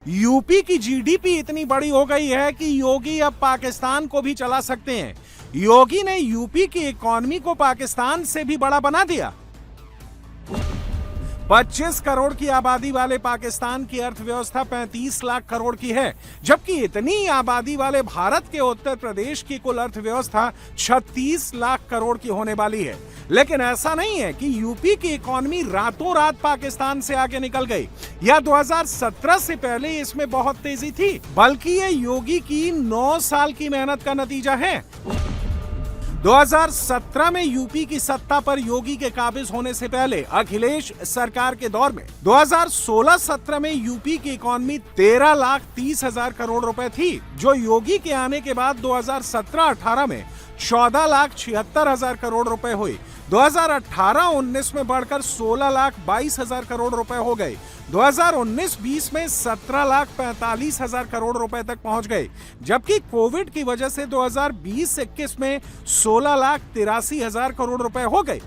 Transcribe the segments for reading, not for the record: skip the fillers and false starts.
UP की GDP इतनी बड़ी हो गई है कि योगी अब पाकिस्तान को भी चला सकते हैं। योगी ने यूपी की इकॉनमी को पाकिस्तान से भी बड़ा बना दिया। 25 करोड़ की आबादी वाले पाकिस्तान की अर्थव्यवस्था 35 लाख करोड़ की है, जबकि इतनी आबादी वाले भारत के उत्तर प्रदेश की कुल अर्थव्यवस्था 36 लाख करोड़ की होने वाली है। लेकिन ऐसा नहीं है कि यूपी की इकॉनमी रातों रात पाकिस्तान से आगे निकल गई या 2017 से पहले इसमें बहुत तेजी थी, बल्कि ये योगी की 9 साल की मेहनत का नतीजा है। 2017 में यूपी की सत्ता पर योगी के काबिज होने से पहले अखिलेश सरकार के दौर में 2016-17 में यूपी की इकॉनमी 13,30,000 करोड़ रुपए थी, जो योगी के आने के बाद 2017-18 में 14,76,000 करोड़ रुपए हुई। 2018-19 में बढ़कर 16,22,000 करोड़ रुपए हो गए। 2019-20 में 17,45,000 करोड़ रुपए तक पहुंच गए, जबकि कोविड की वजह से 2020-21 में 16,83,000 करोड़ रुपए हो गए।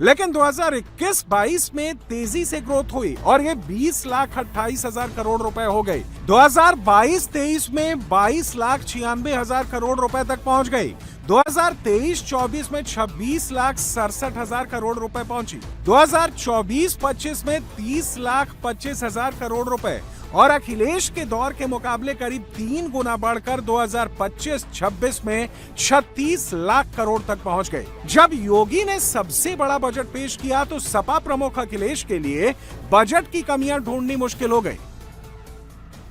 लेकिन 2021-22 में तेजी से ग्रोथ हुई और ये 20,28,000 करोड़ रुपए हो गई। 2022-23 में 22,96,000 करोड़ रुपए तक पहुंच गई। 2023-24 में 26,67,000 करोड़ रुपए पहुंची। 2024-25 में 30,25,000 करोड़ रुपए और अखिलेश के दौर के मुकाबले करीब 3 गुना बढ़कर 2025-26 में 36 लाख करोड़ तक पहुंच गए। जब योगी ने सबसे बड़ा बजट पेश किया तो सपा प्रमुख अखिलेश के लिए बजट की कमियां ढूंढनी मुश्किल हो गई।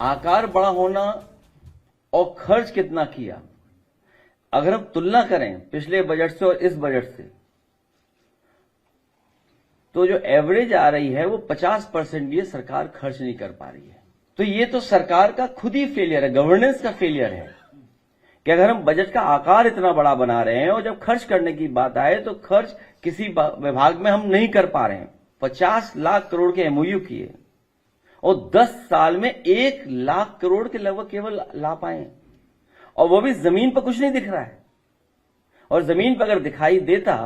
आकार बड़ा होना और खर्च कितना किया, अगर हम तुलना करें पिछले बजट से और इस बजट से, तो जो एवरेज आ रही है वो 50% ये सरकार खर्च नहीं कर पा रही है। तो ये तो सरकार का खुद ही फेलियर है, गवर्नेंस का फेलियर है कि अगर हम बजट का आकार इतना बड़ा बना रहे हैं और जब खर्च करने की बात आए तो खर्च किसी विभाग में हम नहीं कर पा रहे हैं। 50 लाख करोड़ के एमओयू किए और 10 साल में 1 लाख करोड़ के लगभग केवल ला पाए, और वो भी जमीन पर कुछ नहीं दिख रहा है। और जमीन पर अगर दिखाई देता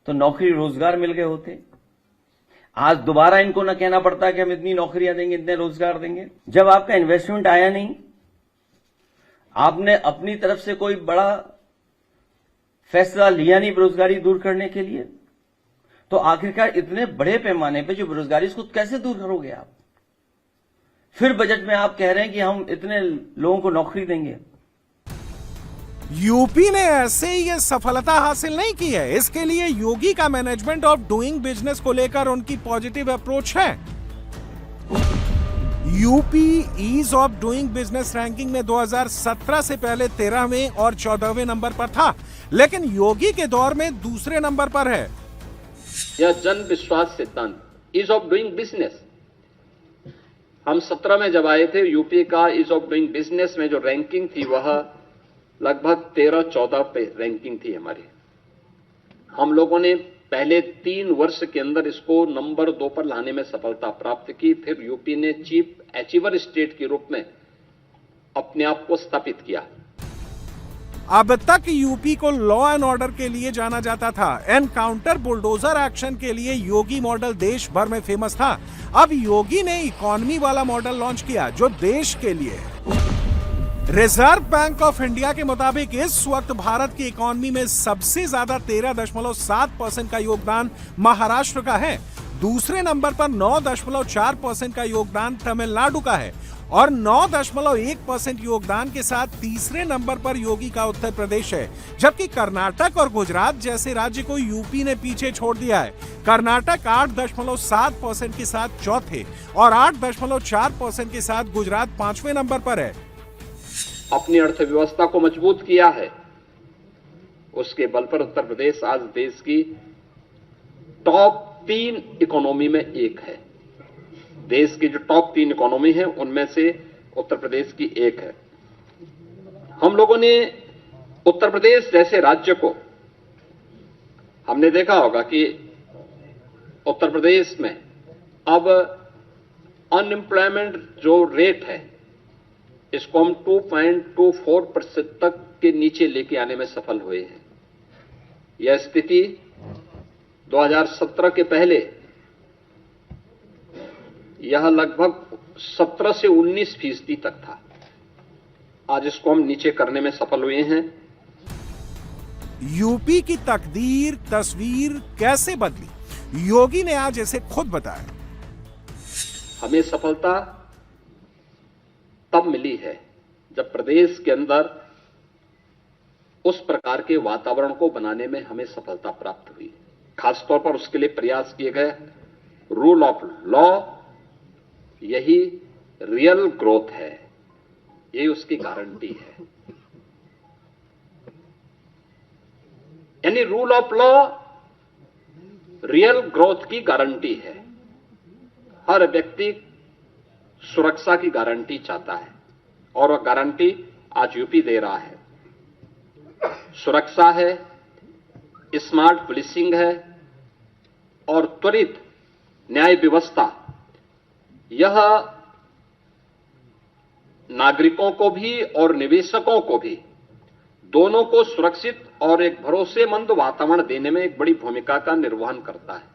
तो नौकरी रोजगार मिल गए होते। आज दोबारा इनको ना कहना पड़ता कि हम इतनी नौकरियां देंगे, इतने रोजगार देंगे। जब आपका इन्वेस्टमेंट आया नहीं, आपने अपनी तरफ से कोई बड़ा फैसला लिया नहीं बेरोजगारी दूर करने के लिए, तो आखिरकार इतने बड़े पैमाने पे जो बेरोजगारी, इसको कैसे दूर करोगे आप? फिर बजट में आप कह रहे हैं कि हम इतने लोगों को नौकरी देंगे। यूपी ने ऐसे ही ये सफलता हासिल नहीं की है। इसके लिए योगी का मैनेजमेंट ऑफ डूइंग बिजनेस को लेकर उनकी पॉजिटिव अप्रोच है। UP ease of doing business ranking में 2017 से पहले 13वें और 14वें नंबर पर था, लेकिन योगी के दौर में दूसरे नंबर पर है। यह जन विश्वास सिद्धांत ईज ऑफ डूइंग बिजनेस, हम 17 में जब आए थे, यूपी का ईज ऑफ डूइंग बिजनेस में जो रैंकिंग थी वह लगभग 13-14 पे रैंकिंग थी हमारी। हम लोगों ने पहले 3 वर्ष के अंदर इसको नंबर 2 पर लाने में सफलता प्राप्त की। फिर यूपी ने चीफ अचीवर स्टेट के रूप में अपने आप को स्थापित किया। अब तक यूपी को लॉ एंड ऑर्डर के लिए जाना जाता था। एनकाउंटर बुलडोजर एक्शन के लिए योगी मॉडल देश भर में फेमस था। अब योगी ने इकोनॉमी वाला मॉडल लॉन्च किया जो देश के लिए है। रिजर्व बैंक ऑफ इंडिया के मुताबिक इस वक्त भारत की इकोनॉमी में सबसे ज्यादा 13.7% का योगदान महाराष्ट्र का है। दूसरे नंबर पर 9.4% का योगदान तमिलनाडु का है और 9.1% योगदान के साथ तीसरे नंबर पर योगी का उत्तर प्रदेश है, जबकि कर्नाटक और गुजरात जैसे राज्य को यूपी ने पीछे छोड़ दिया है। कर्नाटक 8.7% के साथ चौथे और 8.4% के साथ गुजरात 5वें नंबर पर है। अपनी अर्थव्यवस्था को मजबूत किया है, उसके बल पर उत्तर प्रदेश आज देश की टॉप 3 इकोनॉमी में एक है। देश की जो टॉप 3 इकोनॉमी है उनमें से उत्तर प्रदेश की एक है। हम लोगों ने उत्तर प्रदेश जैसे राज्य को, हमने देखा होगा कि उत्तर प्रदेश में अब अनएम्प्लॉयमेंट जो रेट है इसको हम 2.24% तक के नीचे लेके आने में सफल हुए हैं। यह स्थिति 2017 के पहले यह लगभग 17 से 19% तक था। आज इसको हम नीचे करने में सफल हुए हैं। यूपी की तकदीर तस्वीर कैसे बदली, योगी ने आज इसे खुद बताया। हमें सफलता तब मिली है जब प्रदेश के अंदर उस प्रकार के वातावरण को बनाने में हमें सफलता प्राप्त हुई। खासतौर पर उसके लिए प्रयास किए गए रूल ऑफ लॉ, यही रियल ग्रोथ है, यही उसकी गारंटी है। यानी rule of law real growth की गारंटी है। हर व्यक्ति सुरक्षा की गारंटी चाहता है और वह गारंटी आज यूपी दे रहा है। सुरक्षा है, स्मार्ट पुलिसिंग है और त्वरित न्याय व्यवस्था। यह नागरिकों को भी और निवेशकों को भी, दोनों को सुरक्षित और एक भरोसेमंद वातावरण देने में एक बड़ी भूमिका का निर्वहन करता है।